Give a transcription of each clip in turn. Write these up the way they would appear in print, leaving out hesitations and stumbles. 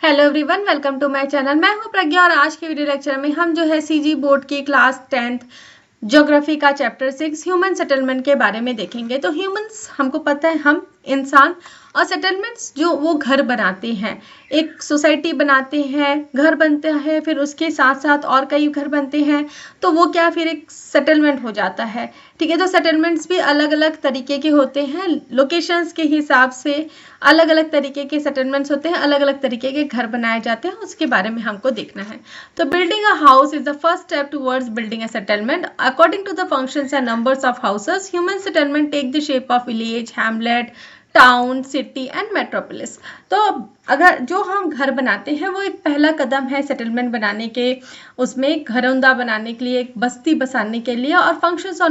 Hello everyone, welcome to my channel. मैं हूं प्रज्ञा और आज के वीडियो लेक्चर में हम जो है सीजी बोर्ड की क्लास 10th ज्योग्राफी का चैप्टर 6 ह्यूमन सेटलमेंट के बारे में देखेंगे। तो ह्यूमंस हमको पता है, हम इंसान, और सेटलमेंट्स जो वो घर बनाते हैं, एक सोसाइटी बनाते हैं, घर बनता है, फिर उसके साथ साथ और कई घर बनते हैं, तो वो क्या फिर एक सेटलमेंट हो जाता है। ठीक है, तो सेटलमेंट्स भी अलग अलग तरीके के होते हैं, लोकेशंस के हिसाब से अलग अलग तरीके के सेटलमेंट्स होते हैं, अलग अलग तरीके के घर बनाए जाते हैं, उसके बारे में हमको देखना है। तो building a house is the first step towards building a settlement. According to the functions and numbers of houses, human settlement take the shape of village, hamlet, town, city and metropolis. तो अगर जो हम घर बनाते हैं वो एक पहला कदम है सेटलमेंट बनाने के, उसमें घरौंदा बनाने के लिए, एक बस्ती बसाने के लिए, और फंक्शंस और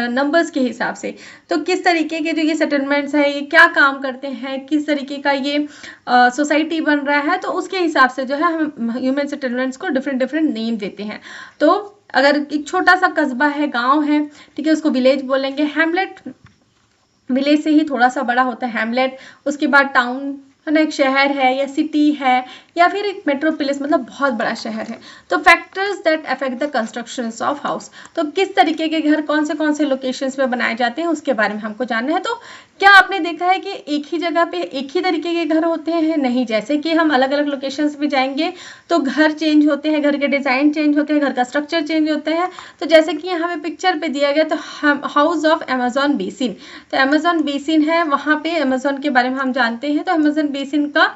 नंबर्स के हिसाब से। तो किस तरीके के जो ये सेटलमेंट्स है, ये क्या काम करते हैं, किस तरीके का ये सोसाइटी बन रहा है, तो उसके हिसाब से जो है हम ह्यूमन सेटलमेंट्स को डिफरेंट डिफरेंट नेम देते हैं। तो अगर एक छोटा सा कस्बा है, गाँव है, ठीक है, उसको विलेज बोलेंगे। हैमलेट विलेज से ही थोड़ा सा बड़ा होता है हैमलेट। उसके बाद टाउन है ना, एक शहर है या सिटी है, या फिर एक मेट्रोपोलिस मतलब बहुत बड़ा शहर है। तो factors that affect the constructions of house, तो किस तरीके के घर कौन से लोकेशंस पे बनाए जाते हैं उसके बारे में हमको जानना है। तो क्या आपने देखा है कि एक ही जगह पे एक ही तरीके के घर होते हैं? नहीं, जैसे कि हम अलग अलग लोकेशंस पे जाएंगे तो घर चेंज होते हैं, घर के डिजाइन चेंज होते हैं, घर का स्ट्रक्चर चेंज होता है। तो जैसे कि यहाँ पे पिक्चर पे दिया गया, तो हाउस ऑफ अमेजोन बेसिन, तो अमेजोन बेसिन है, वहाँ पे अमेजोन के बारे में हम जानते हैं। तो अमेजोन बेसिन का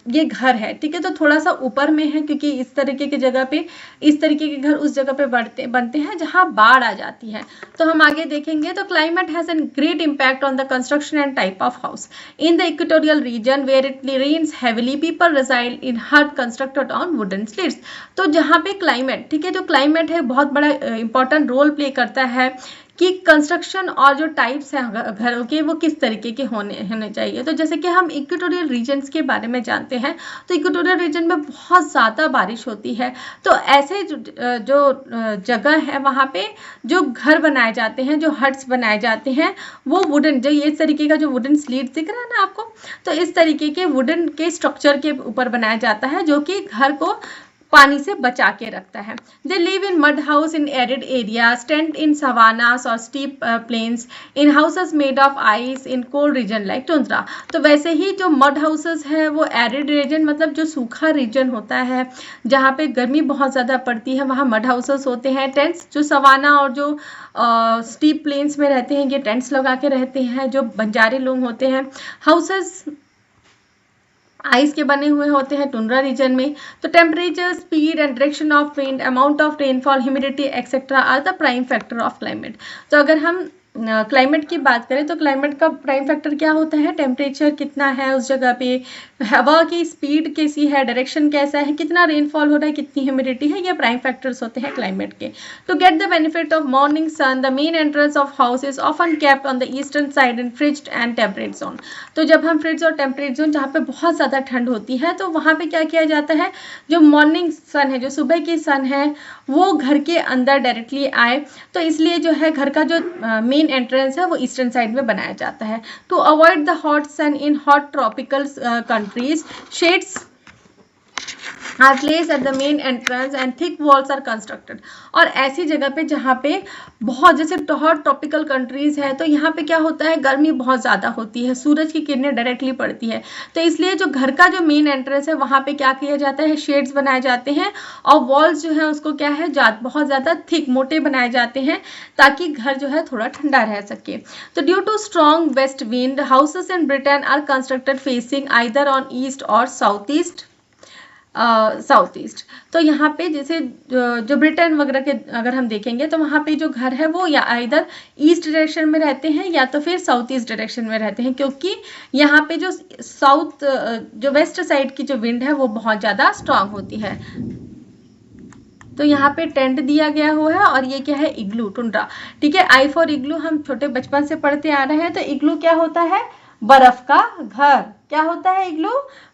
ये घर है, ठीक है, तो थोड़ा सा ऊपर में है, क्योंकि इस तरीके की जगह पे, इस तरीके के घर उस जगह पे बनते हैं जहां बाढ़ आ जाती है। तो हम आगे देखेंगे। तो climate has an great impact on the construction and type of house in the equatorial region where it rains heavily, people reside in hut constructed on wooden slits. तो जहाँ पे क्लाइमेट, ठीक है, जो क्लाइमेट है बहुत बड़ा इंपॉर्टेंट रोल प्ले करता है कि कंस्ट्रक्शन और जो टाइप्स हैं घरों के वो किस तरीके के होने चाहिए। तो जैसे कि हम इक्वेटोरियल रीजन्स के बारे में जानते हैं, तो इक्वेटोरियल रीजन में बहुत ज़्यादा बारिश होती है। तो ऐसे जो जगह है वहाँ पे जो घर बनाए जाते हैं, जो हट्स बनाए जाते हैं, वो वुडन, जो ये तरीके का जो वुडन स्लीट दिख रहा है ना आपको, तो इस तरीके के वुडन के स्ट्रक्चर के ऊपर बनाया जाता है, जो कि घर को पानी से बचा के रखता है। They live in mud house in arid areas, tent in savannas और steep plains, in houses made of ice in cold region like tundra. तो वैसे ही जो मड हाउसेस है वो एरिड रीजन मतलब जो सूखा रीजन होता है, जहाँ पे गर्मी बहुत ज़्यादा पड़ती है, वहाँ मड हाउसेस होते हैं। टेंट्स जो सवाना और जो स्टीप प्लेन्स में रहते हैं, ये टेंट्स लगा के रहते हैं, जो बंजारे लोग होते हैं। हाउसेस आइस के बने हुए होते हैं टुंड्रा रीजन में। तो temperature, speed and direction of wind, amount of rainfall, humidity etcetera are the prime factor of climate. तो अगर हम क्लाइमेट की बात करें तो क्लाइमेट का प्राइम फैक्टर क्या होता है? टेम्परेचर कितना है उस जगह पे, हवा की स्पीड कैसी है, डायरेक्शन कैसा है, कितना रेनफॉल हो रहा है, कितनी ह्यूमिडिटी है, ये प्राइम फैक्टर्स होते हैं क्लाइमेट के। To get the benefit of morning sun, the main entrance of house is often kept on the eastern side in frigid and temperate zone. तो जब हम फ्रिज और टेम्परेट जोन जहाँ पे बहुत ज़्यादा ठंड होती है, तो वहाँ पे क्या किया जाता है, जो मॉर्निंग सन है, जो सुबह की सन है, वो घर के अंदर डायरेक्टली आए। तो इसलिए जो है घर का जो मेन एंट्रेंस है वो ईस्टर्न साइड में बनाया जाता है। To avoid the hot sun in hot tropical countries, shades are placed at the main entrance and thick walls are constructed। और ऐसी जगह पे जहाँ पे बहुत, जैसे हॉट ट्रॉपिकल कंट्रीज है, तो यहाँ पे क्या होता है, गर्मी बहुत ज़्यादा होती है, सूरज की किरणें डायरेक्टली पड़ती है। तो इसलिए जो घर का जो मेन एंट्रेंस है वहाँ पे क्या किया जाता है, शेड्स बनाए जाते हैं, और वॉल्स जो है उसको क्या है, बहुत ज़्यादा थिक, मोटे बनाए जाते हैं, ताकि घर जो है थोड़ा ठंडा रह सके। तो due to strong west wind, houses in Britain are constructed facing either on east और साउथ ईस्ट। तो यहाँ पे जैसे जो ब्रिटेन वगैरह के अगर हम देखेंगे, तो वहाँ पे जो घर है वो या इधर ईस्ट डायरेक्शन में रहते हैं या तो फिर साउथ ईस्ट डायरेक्शन में रहते हैं, क्योंकि यहाँ पे जो जो वेस्ट साइड की जो विंड है वो बहुत ज़्यादा स्ट्रांग होती है। तो यहाँ पे टेंट दिया गया हुआ है, और ये क्या है, इग्लू, टुंड्रा, ठीक है। आई फॉर इग्लू हम छोटे बचपन से पढ़ते आ रहे हैं। तो इग्लू क्या होता है, बर्फ का घर। क्या होता है इग्लू?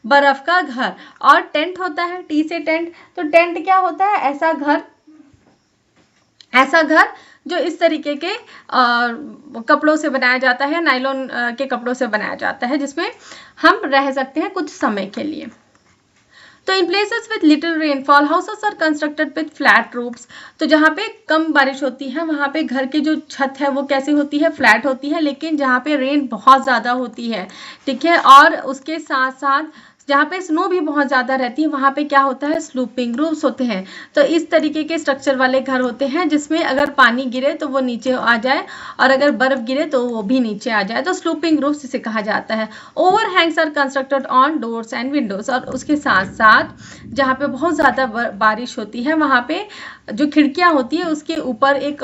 बर्फ का घर। और टेंट होता है, टी से टेंट। तो टेंट क्या होता है? ऐसा घर, ऐसा घर जो इस तरीके के कपड़ों से बनाया जाता है, नायलॉन के कपड़ों से बनाया जाता है, जिसमें हम रह सकते हैं कुछ समय के लिए। तो in places with little rainfall houses are constructed with flat roofs. तो जहाँ पे कम बारिश होती है वहाँ पे घर की जो छत है वो कैसी होती है, फ्लैट होती है। लेकिन जहाँ पे रेन बहुत ज़्यादा होती है, ठीक है, और उसके साथ साथ जहाँ पे स्नो भी बहुत ज़्यादा रहती है वहाँ पे क्या होता है, स्लूपिंग रूफ्स होते हैं। तो इस तरीके के स्ट्रक्चर वाले घर होते हैं जिसमें अगर पानी गिरे तो वो नीचे आ जाए और अगर बर्फ गिरे तो वो भी नीचे आ जाए, तो स्लूपिंग रूफ्स इसे कहा जाता है। Overhangs are constructed on doors and windows. और उसके साथ साथ जहाँ पे बहुत ज़्यादा बारिश होती है वहाँ पे जो खिड़कियाँ होती है उसके ऊपर एक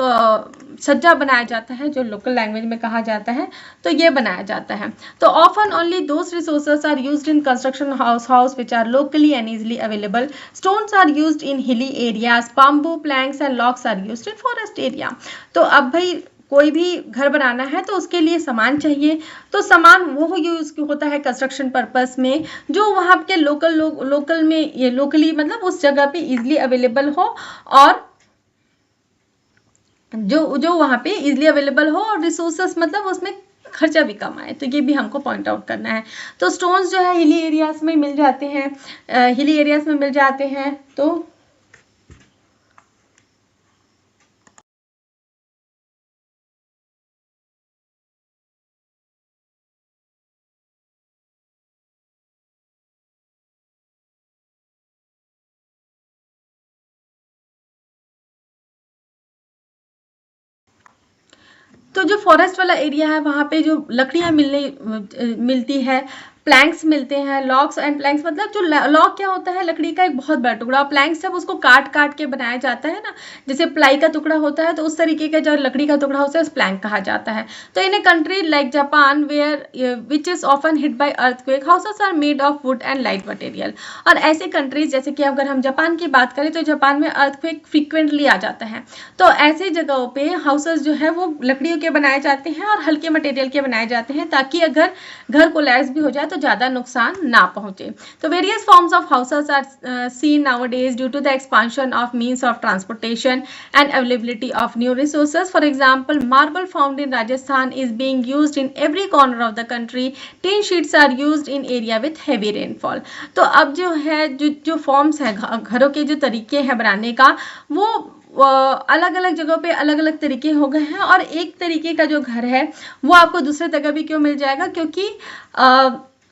सज्जा बनाया जाता है, जो लोकल लैंग्वेज में कहा जाता है, तो ये बनाया जाता है। तो often only those resources are used in construction house which are locally and easily available. Stones are used in hilly areas. Bamboo planks and logs are used in forest area. तो अब भाई कोई भी घर बनाना है तो उसके लिए सामान चाहिए। तो सामान वो यूज होता है कंस्ट्रक्शन पर्पस में जो वहाँ के लोकल में ये लोकली मतलब उस जगह पे इजिली अवेलेबल हो और जो वहाँ पे इजिली अवेलेबल हो और रिसोर्सेस मतलब उसमें खर्चा भी कम आए, तो ये भी हमको पॉइंट आउट करना है। तो स्टोन्स जो है हिली एरियाज में मिल जाते हैं, हिली एरियाज में मिल जाते हैं। तो जो फॉरेस्ट वाला एरिया है वहाँ पे जो लकड़ियाँ मिलती है, प्लैंक्स मिलते हैं, लॉग्स एंड प्लैंक्स मतलब जो लॉग क्या होता है, लकड़ी का एक बहुत बड़ा टुकड़ा, और प्लैंक्स जब उसको काट काट के बनाया जाता है ना, जैसे प्लाई का टुकड़ा होता है तो उस तरीके का जो लकड़ी का टुकड़ा होता है उस प्लैंक कहा जाता है। तो in a country like Japan where which is often hit by earthquake houses are made of wood and light material. और ऐसे कंट्रीज जैसे कि अगर हम जापान की बात करें तो जापान में अर्थक्वेक फ्रीक्वेंटली आ जाता है, तो ऐसी जगहों पे हाउसेस जो है वो लकड़ियों के बनाए जाते हैं और हल्के मटेरियल के बनाए जाते हैं, ताकि अगर घर कोलैप्स भी हो जाए तो ज़्यादा नुकसान ना पहुंचे। तो various forms of houses are seen nowadays due to the expansion of means of transportation and availability of new resources. For example marble found in Rajasthan is being used in every corner of the country. Tin sheets are used in area with heavy rainfall. तो अब जो है जो forms है घरों के जो तरीके हैं बनाने का वो अलग अलग जगहों पे अलग अलग तरीके हो गए हैं, और एक तरीके का जो घर है वो आपको दूसरे जगह भी क्यों मिल जाएगा, क्योंकि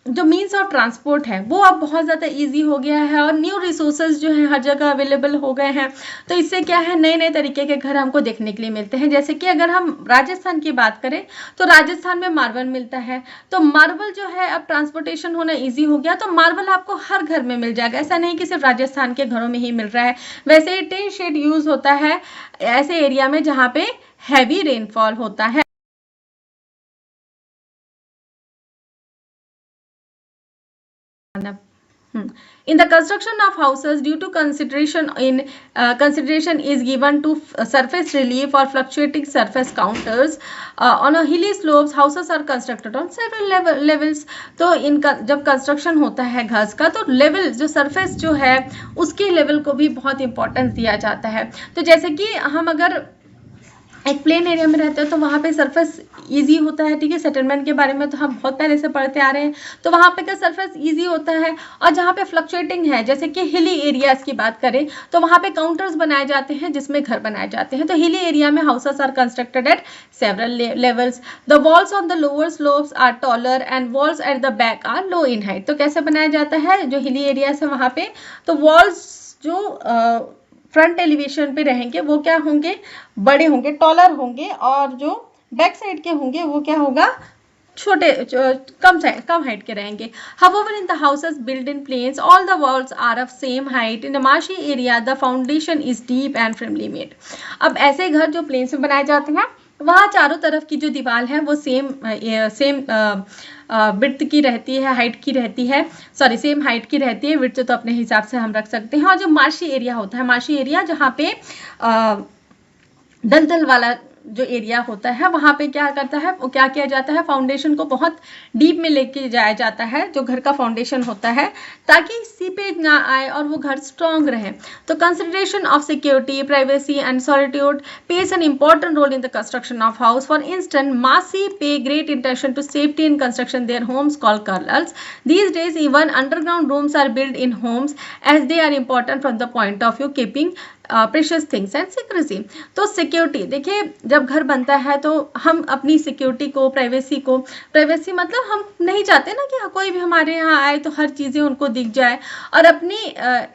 जो मीन्स ऑफ ट्रांसपोर्ट है वो अब बहुत ज़्यादा इजी हो गया है और न्यू रिसोर्सेज जो है हर जगह अवेलेबल हो गए हैं। तो इससे क्या है, नए नए तरीके के घर हमको देखने के लिए मिलते हैं। जैसे कि अगर हम राजस्थान की बात करें तो राजस्थान में मार्बल मिलता है, तो मार्बल जो है अब ट्रांसपोर्टेशन होना ईजी हो गया, तो मार्बल आपको हर घर में मिल जाएगा। ऐसा नहीं कि सिर्फ राजस्थान के घरों में ही मिल रहा है। वैसे ही टिन शेड यूज होता है ऐसे एरिया में जहाँ पे हैवी रेनफॉल होता है। In the construction of houses, due to consideration is given to surface relief or fluctuating surface counters on a hilly slopes, houses are constructed on several levels. तो इनका जब कंस्ट्रक्शन होता है घर का तो लेवल जो सरफेस जो है उसके लेवल को भी बहुत इंपॉर्टेंस दिया जाता है। तो जैसे कि हम अगर एक प्लेन एरिया में रहते हैं तो वहाँ पे सरफेस इजी होता है, ठीक है। सेटलमेंट के बारे में तो हम बहुत पहले से पढ़ते आ रहे हैं, तो वहाँ पे का सरफेस इजी होता है। और जहाँ पे फ्लक्चुएटिंग है, जैसे कि हिली एरियाज की बात करें तो वहाँ पे काउंटर्स बनाए जाते हैं जिसमें घर बनाए जाते हैं। तो हिली एरिया में houses are constructed at several levels. The walls on the lower slopes are taller and walls at the back are low in height. तो कैसे बनाया जाता है, जो हिली एरियाज है वहाँ पे तो वॉल्स जो फ्रंट एलिवेशन पे रहेंगे वो क्या होंगे, बड़े होंगे, टॉलर होंगे, और जो बैक साइड के होंगे वो क्या होगा, छोटे कम हाइट के रहेंगे। However, in the houses built in plains, all the walls are of same height. In a marshy area, the foundation is deep and firmly made. अब ऐसे घर जो प्लेन्स में बनाए जाते हैं वहाँ चारों तरफ की जो दीवार है वो सेम विड्थ की रहती है, हाइट की रहती है, सॉरी सेम हाइट की रहती है। विड्थ तो अपने हिसाब से हम रख सकते हैं। और जो मार्शी एरिया होता है, मार्शी एरिया जहाँ पे दलदल वाला जो एरिया होता है वहाँ पे क्या करता है, वो क्या किया जाता है, फाउंडेशन को बहुत डीप में लेके जाया जाता है, जो घर का फाउंडेशन होता है, ताकि सीपेज ना आए और वो घर स्ट्रॉन्ग रहे। तो consideration of security, privacy and solitude plays an important role in the construction of house. For instance, Masi pay great attention to safety in construction their homes called kernels. These days, even underground rooms are built in homes as they are important from the point of view keeping precious things and secrecy. तो security देखिए, जब घर बनता है तो हम अपनी security को, प्राइवेसी मतलब हम नहीं चाहते ना कि कोई भी हमारे यहाँ आए तो हर चीज़ें उनको दिख जाए, और अपनी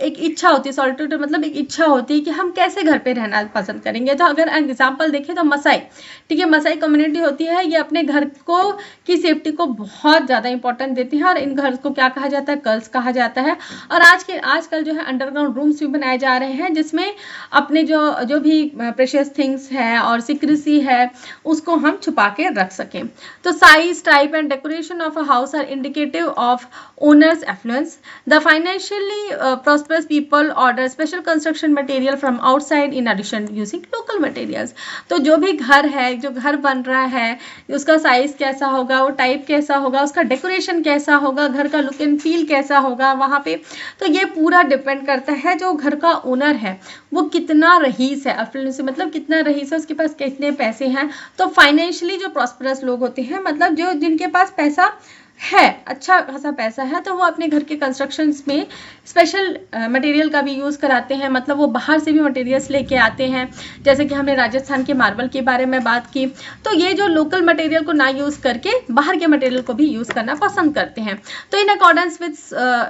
एक इच्छा होती है, सॉलिट्यूड मतलब एक इच्छा होती है कि हम कैसे घर पे रहना पसंद करेंगे। तो अगर एग्जाम्पल देखें तो मसाई, ठीक है, मसाई कम्युनिटी होती है, ये अपने घर को की सेफ्टी को बहुत ज़्यादा इंपॉर्टेंट देती है, और इन घर को क्या कहा जाता है, कर्ल्स कहा जाता है। और आजकल जो है अंडरग्राउंड रूम्स भी बनाए जा रहे हैं, जिसमें अपने जो भी प्रेशियस थिंग्स है और सिक्रेसी है उसको हम छुपा के रख सकें। तो size, type and decoration of a house are indicative of owners affluence. The financially prosperous people order special construction material from outside in addition using local materials. तो जो भी घर है, जो घर बन रहा है, उसका साइज कैसा होगा, वो टाइप कैसा होगा, उसका डेकोरेशन कैसा होगा, घर का लुक एंड फील कैसा होगा वहाँ पे, तो ये पूरा डिपेंड करता है जो घर का ओनर है वो कितना रईस है, एफ्लुएंस मतलब कितना रईस है, उसके पास कितने पैसे हैं। तो फाइनेंशियली जो प्रॉस्परस लोग होते हैं, मतलब जो जिनके पास पैसा है, अच्छा खासा पैसा है, तो वो अपने घर के कंस्ट्रक्शंस में स्पेशल मटेरियल का भी यूज़ कराते हैं, मतलब वो बाहर से भी मटेरियल्स लेके आते हैं। जैसे कि हमने राजस्थान के मार्बल के बारे में बात की, तो ये जो लोकल मटेरियल को ना यूज़ करके बाहर के मटेरियल को भी यूज़ करना पसंद करते हैं। तो in accordance with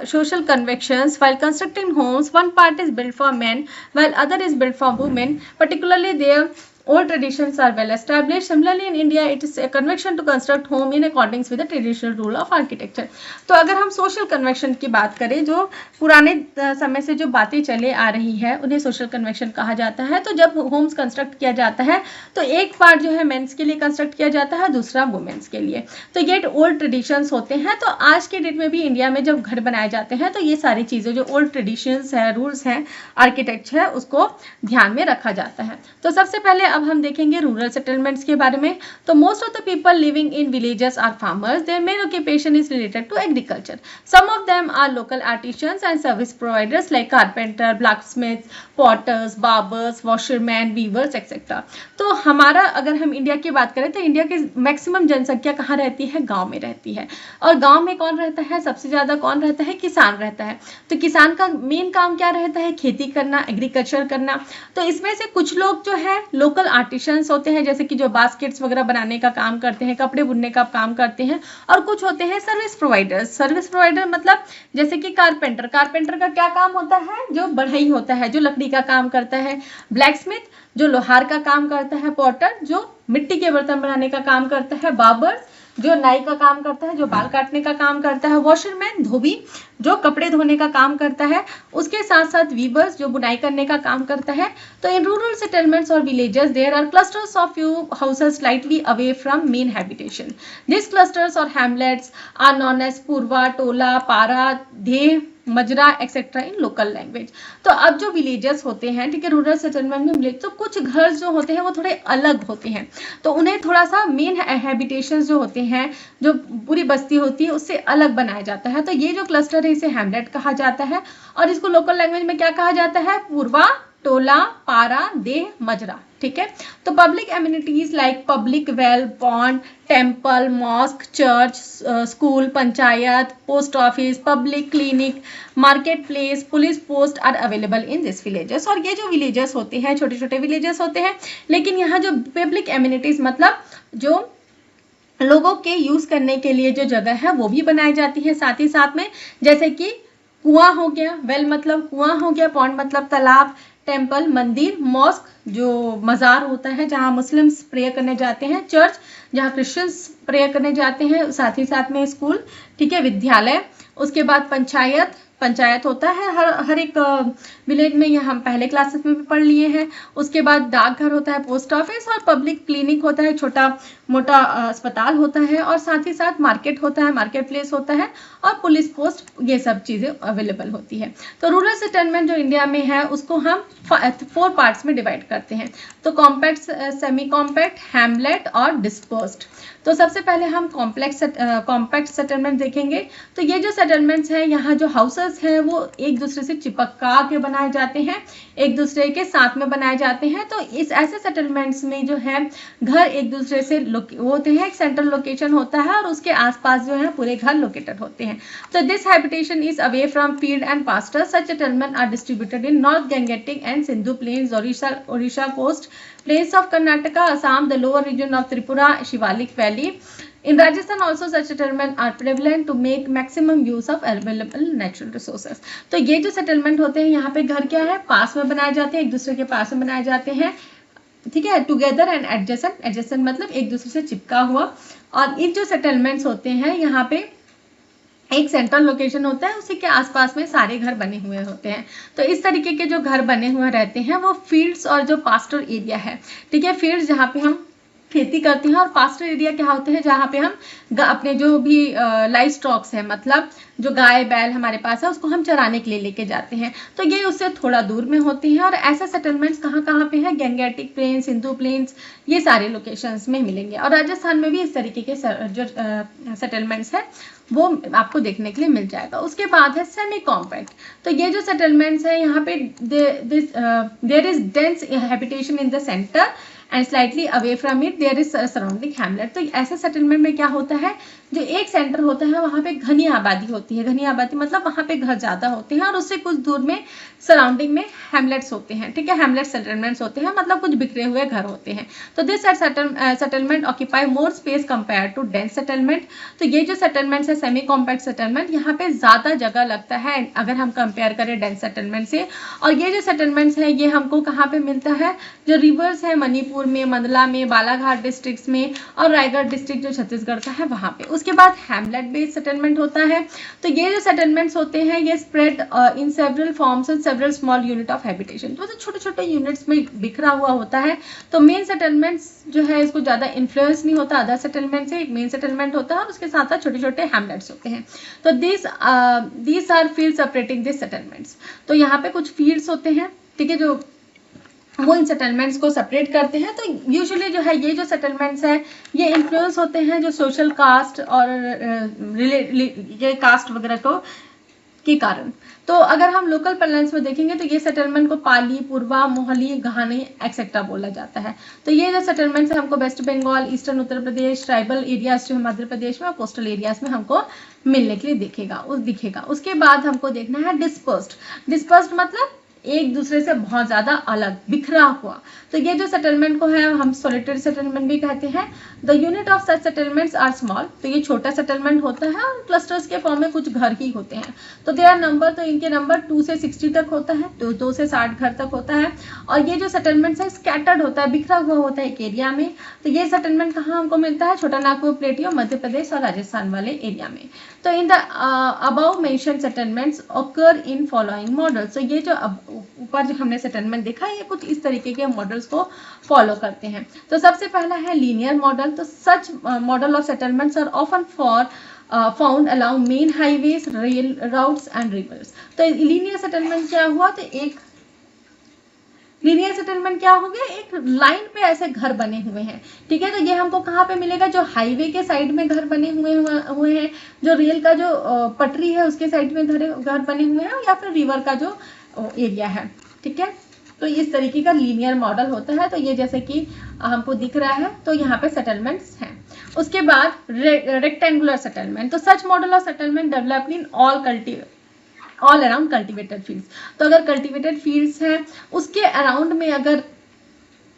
social conventions while constructing homes, one part is built for man while other is built for women, particularly their old traditions are well established. Similarly, in India, it is a convention to construct home in accordance with the traditional rule of architecture. तो अगर हम social convection की बात करें, जो पुराने समय से जो बातें चले आ रही है उन्हें सोशल कन्वेक्शन कहा जाता है। तो जब होम्स कंस्ट्रक्ट किया जाता है तो एक पार्ट जो है मेंस के लिए कंस्ट्रक्ट किया जाता है, दूसरा वुमेन्स के लिए। तो ये ओल्ड ट्रेडिशंस होते हैं। तो आज के डेट में भी इंडिया में जब घर बनाए जाते हैं तो ये सारी चीज़ें जो ओल्ड ट्रेडिशंस है, रूल्स हैं, आर्किटेक्चर है, उसको ध्यान में रखा जाता है। तो सबसे पहले अब हम देखेंगे रूरल सेटलमेंट्स के बारे में। तो most of the people living in villages are farmers, their main occupation is related to agriculture. Some of them are local artisans and service providers like carpenter, blacksmiths, potters, barbers, washerman, weavers etcetera. तो हमारा अगर हम India की बात करें तो India की maximum जनसंख्या कहाँ रहती है, गाँव में रहती है। और गाँव में कौन रहता है, सबसे ज़्यादा कौन रहता है, किसान रहता है। तो किसान का मेन काम क्या रहता है, खेती करना, एग्रीकल्चर करना। तो इसमें से कुछ लोग जो है लोकल आर्टिसंस होते हैं, जैसे कि जो बास्केट्स वगैरह बनाने का काम करते हैं, कपड़े बुनने का काम करते हैं। और कुछ होते हैं सर्विस प्रोवाइडर्स। सर्विस प्रोवाइडर मतलब जैसे कि कारपेंटर का क्या काम होता है, जो बढ़ई होता है, जो लकड़ी का काम करता है। ब्लैकस्मिथ जो लोहार का काम करता है। पॉटर जो मिट्टी के बर्तन बनाने का काम करता है। बार्बर्स जो नाई का काम करता है, जो बाल काटने का काम करता है। वॉशरमैन धोबी जो कपड़े धोने का काम करता है। उसके साथ साथ वीवर्स जो बुनाई करने का काम करता है। तो इन रूरल सेटलमेंट्स और villages there are clusters of few houses slightly away from main habitation. This clusters और hamlets are known as purva, tola, para, deh, majra etcetera in local language. तो अब जो विलेजेस होते हैं, ठीक है, रूरल सेटलमेंट में विलेज, तो कुछ घर जो होते हैं वो थोड़े अलग होते हैं। तो उन्हें थोड़ा सा मेन हैबिटेशन जो होते हैं, जो पूरी बस्ती होती है, उससे अलग बनाया जाता है। तो ये जो क्लस्टर है इसे हैमलेट कहा जाता है। और इसको लोकल लैंग्वेज में क्या कहा जाता है, पूर्वा, टोला, पारा, देह, मजरा। ठीक है। तो public amenities like public well, pond, temple, mosque, church, school, panchayat, post office, public clinic, market place, police post are available in this villages. और ये जो विलेजेस होते हैं, छोटे छोटे विलेजेस होते हैं, लेकिन यहाँ जो पब्लिक एमिनिटीज मतलब जो लोगों के यूज करने के लिए जो जगह है वो भी बनाई जाती है साथ ही साथ में, जैसे कि कुआं हो गया, वेल मतलब कुआं हो गया, पॉन्ड मतलब तालाब, टेम्पल मंदिर, मॉस्क जो मज़ार होता है जहाँ मुस्लिम्स प्रेयर करने जाते हैं, चर्च जहाँ क्रिश्चियंस प्रेयर करने जाते हैं, साथ ही साथ में स्कूल, ठीक है, विद्यालय, उसके बाद पंचायत होता है हर एक विलेज में, यह हम पहले क्लासेस में भी पढ़ लिए हैं। उसके बाद डाकघर होता है, पोस्ट ऑफिस, और पब्लिक क्लिनिक होता है, छोटा मोटा अस्पताल होता है और साथ ही साथ मार्केट होता है, मार्केट प्लेस होता है और पुलिस पोस्ट, ये सब चीज़ें अवेलेबल होती है। तो रूरल सेटलमेंट जो इंडिया में है उसको हम 4 पार्ट्स में डिवाइड करते हैं। तो कॉम्पैक्ट, सेमी कॉम्पैक्ट, हैमलेट और डिस्पर्स्ड। तो सबसे पहले हम कॉम्पैक्ट सेटलमेंट देखेंगे। तो ये जो सेटलमेंट्स हैं, यहाँ जो हाउसेस हैं वो एक दूसरे से चिपका के बनाए जाते हैं, एक दूसरे के साथ में बनाए जाते हैं। तो इस ऐसे सेटलमेंट्स में जो है घर एक दूसरे से होते हैं, एक सेंट्रल लोकेशन होता है और उसके आसपास जो है पूरे घर लोकेटेड होते हैं। तो this habitation is away from field and pasture. Such settlement are distributed in north Gangetic and Sindhu plains, Odisha coast, plains of Karnataka, Assam, the lower region of Tripura, Shivalik Valley. In Rajasthan also such settlements are prevalent to make maximum use of available natural resources. तो ये जो settlement होते हैं यहाँ पे घर क्या है, पास में बनाए जाते हैं, एक दूसरे के पास में बनाए जाते हैं, ठीक है। टुगेदर एंड एडजेसेंट, एडजेसेंट मतलब एक दूसरे से चिपका हुआ। और इन जो सेटलमेंट्स होते हैं यहाँ पे एक सेंट्रल लोकेशन होता है, उसी के आसपास में सारे घर बने हुए होते हैं। तो इस तरीके के जो घर बने हुए रहते हैं वो फील्ड्स और जो पास्टर एरिया है, ठीक है, फील्ड्स जहाँ पे हम खेती करते हैं और पास्टर एरिया क्या होते हैं जहाँ पे हम अपने जो भी लाइव स्टॉक्स है, मतलब जो गाय बैल हमारे पास है उसको हम चराने के लिए लेके जाते हैं। तो ये उससे थोड़ा दूर में होती हैं। और ऐसे सेटलमेंट्स कहाँ पे हैं, गंगेटिक प्लेन्स, सिंधु प्लेन्स, ये सारे लोकेशंस में मिलेंगे। और राजस्थान में भी इस तरीके के जो सेटलमेंट्स है वो आपको देखने के लिए मिल जाएगा। उसके बाद है सेमी कॉम्पैक्ट। तो ये जो सेटलमेंट्स है यहाँ पे there is dense habitation in the centre and slightly away from it there is surrounding hamlet. तो ऐसे सेटलमेंट में क्या होता है, जो एक सेंटर होता है वहाँ पे घनी आबादी होती है, घनी आबादी मतलब वहाँ पे घर ज़्यादा होते हैं और उससे कुछ दूर में सराउंडिंग में हैमलेट्स होते हैं, ठीक है, हैमलेट सेटलमेंट्स होते हैं, मतलब कुछ बिखरे हुए घर होते हैं। तो this settlement occupy more space compare to dense settlement. तो ये जो सेटलमेंट्स है सेमी कॉम्पैक्ट सेटलमेंट, यहाँ पे ज़्यादा जगह लगता है अगर हम कंपेयर करें डेंस सेटलमेंट से। और ये जो सेटलमेंट्स है ये हमको कहाँ पे मिलता है, जो रिवर्स है मणिपुर में, मंडला में, बालाघाट डिस्ट्रिक्ट्स में और रायगढ़ डिस्ट्रिक्ट जो छत्तीसगढ़ का है वहाँ पे। उसके बाद हैमलेट बेस्ड सेटलमेंट होता है। तो ये जो सेटलमेंट्स होते हैं ये spread in several forms and several small unit of habitation. तो छोटे छोटे यूनिट्स में बिखरा हुआ होता है। तो मेन सेटलमेंट्स जो है इसको ज़्यादा इन्फ्लुएंस नहीं होता अदर सेटलमेंट से, एक मेन सेटलमेंट होता है और उसके साथ साथ छोटे छोटे हैमलेट्स होते हैं। तो these are field separating this settlements. तो यहाँ पे कुछ फील्ड्स होते हैं, ठीक है, जो वो इन सेटलमेंट्स को सेपरेट करते हैं। तो यूजुअली जो है ये जो सेटलमेंट्स है ये इन्फ्लुएंस होते हैं जो सोशल कास्ट और ये कास्ट वगैरह को के कारण। तो अगर हम लोकल पैरेंट्स में देखेंगे तो ये सेटलमेंट को पाली, पूर्वा, मोहली, घानी एक्सेट्रा बोला जाता है। तो ये जो सेटलमेंट्स है हमको waste Bengal, eastern Uttar Pradesh, tribal areas जो है मध्य प्रदेश में और कोस्टल एरियाज में हमको मिलने के लिए दिखेगा। उसके बाद हमको देखना है डिस्पर्स्ड। डिस्पर्स्ड मतलब एक दूसरे से बहुत ज़्यादा अलग, बिखरा हुआ। तो ये जो सेटलमेंट को है हम सॉलिटरी सेटलमेंट भी कहते हैं। The unit of such settlements are small. तो ये छोटा सेटलमेंट होता है और क्लस्टर्स के फॉर्म में कुछ घर ही होते हैं। तो दे आर नंबर, तो इनके नंबर 2 से 60 तक होता है, तो 2 से 60 घर तक होता है। और ये जो सेटलमेंट्स है स्कैटर्ड होता है, बिखरा हुआ होता है एक एरिया में। तो ये सेटलमेंट कहाँ हमको मिलता है, छोटा नागपुर, प्लेटियो, मध्य प्रदेश और राजस्थान वाले एरिया में। तो in the above mentioned settlements occur in following models. तो ये जो ऊपर जो हमने सेटलमेंट देखा ये कुछ इस तरीके के मॉडल्स को फॉलो करते हैं। तो सबसे पहला है लीनियर मॉडल। तो such model of settlements are often found along main highways, rail routes and rivers. तो लीनियर सेटलमेंट क्या हुआ, तो एक लीनियर सेटलमेंट क्या हो गया, एक लाइन पे ऐसे घर बने हुए हैं, ठीक है। तो ये हमको कहाँ पे मिलेगा, जो हाईवे के साइड में घर बने हुए हैं, जो रेल का जो पटरी है उसके साइड में घर बने हुए हैं, या फिर रिवर का जो एरिया है, ठीक है। तो इस तरीके का लीनियर मॉडल होता है। तो ये जैसे कि हमको दिख रहा है तो यहाँ पे सेटलमेंट्स हैं। उसके बाद रेक्टेंगुलर सेटलमेंट। तो such model of settlement developed in all around cultivated fields. तो अगर कल्टिवेटेड फील्ड्स हैं उसके अराउंड में अगर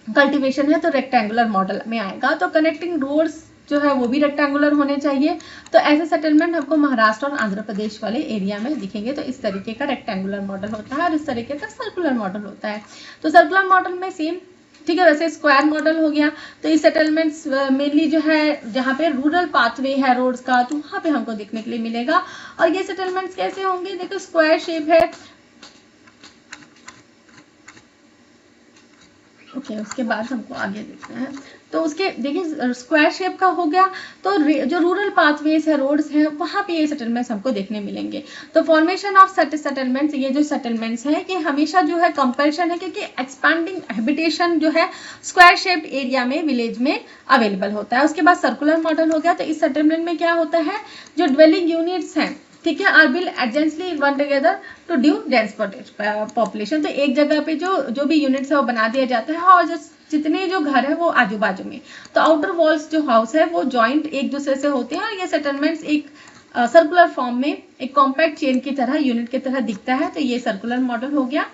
कल्टिवेशन है तो रेक्टेंगुलर मॉडल में आएगा। तो कनेक्टिंग रोड्स जो है वो भी रेक्टेंगुलर होने चाहिए। तो ऐसे सेटलमेंट हमको महाराष्ट्र और आंध्र प्रदेश वाले एरिया में दिखेंगे। तो इस तरीके का रेक्टेंगुलर मॉडल होता है और इस तरीके का सर्कुलर मॉडल होता है। तो सर्कुलर मॉडल में सेम, ठीक है। वैसे स्क्वायर मॉडल हो गया। तो ये सेटलमेंट्स मेनली जो है जहाँ पे रूरल पाथवे है रोड्स का, तो वहाँ पे हमको देखने के लिए मिलेगा। और ये सेटलमेंट्स कैसे होंगे, देखो स्क्वायर शेप है, ओके। उसके बाद हमको आगे देखना है। तो उसके देखिए स्क्वायर शेप का हो गया, तो जो रूरल पाथवेज है, रोड्स हैं, वहाँ पे ये सेटलमेंट्स हमको देखने मिलेंगे। तो फॉर्मेशन ऑफ सेटलमेंट्स, ये जो सेटलमेंट्स हैं कि हमेशा जो है कंपैरिजन है, क्योंकि एक्सपैंडिंग हैबिटेशन जो है स्क्वायर शेप एरिया में विलेज में अवेलेबल होता है। उसके बाद सर्कुलर मॉडल हो गया। तो इस सेटलमेंट में क्या होता है, जो ड्वेलिंग यूनिट्स हैं, ठीक है, are build adjacently one together to due dense population. तो एक जगह पे जो भी यूनिट्स है वो बना दिया जाता है, और जितने जो घर है वो आजू बाजू में। तो आउटर वॉल्स जो हाउस है वो जॉइंट एक दूसरे से होते हैं, और ये सेटलमेंट्स एक सर्कुलर फॉर्म में एक कॉम्पैक्ट चेन की तरह, यूनिट की तरह दिखता है। तो ये सर्कुलर मॉडल हो गया।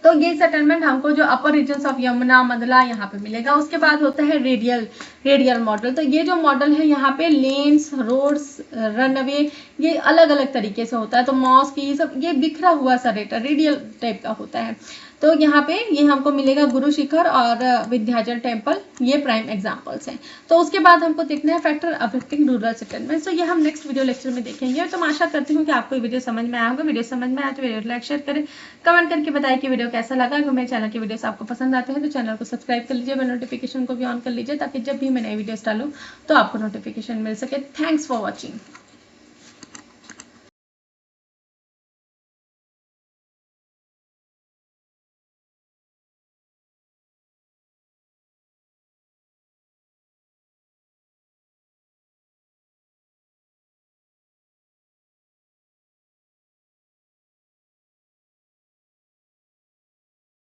तो ये सेटलमेंट हमको जो अपर रीजन्स ऑफ यमुना मंडला यहाँ पे मिलेगा। उसके बाद होता है रेडियल मॉडल। तो ये जो मॉडल है यहाँ पे लेन्स, रोड्स, रनवे, ये अलग अलग तरीके से होता है। तो मॉस्क, ये सब ये बिखरा हुआ सा रेडियल टाइप का होता है। तो यहाँ पे ये हमको मिलेगा गुरु शिखर और विंध्याचल टेम्पल, ये प्राइम एग्जाम्पल्स हैं। तो उसके बाद हमको देखना है फैक्टर अफेक्टिंग रूरल सेटलमेंट। तो ये हम नेक्स्ट वीडियो लेक्चर में देखेंगे। तो मैं आशा करती हूँ कि आपको ये वीडियो समझ में आया होगा। वीडियो समझ में आया तो वीडियो लाइक शेयर करें, कमेंट करके बताएं कि वीडियो कैसा लगा। अगर मेरे चैनल की वीडियोस आपको पसंद आते हैं तो चैनल को सब्सक्राइब कर लीजिए, बेल नोटिफिकेशन को भी ऑन कर लीजिए, ताकि जब भी मैं नई वीडियोस डालूँ तो आपको नोटिफिकेशन मिल सके। Thanks for watching.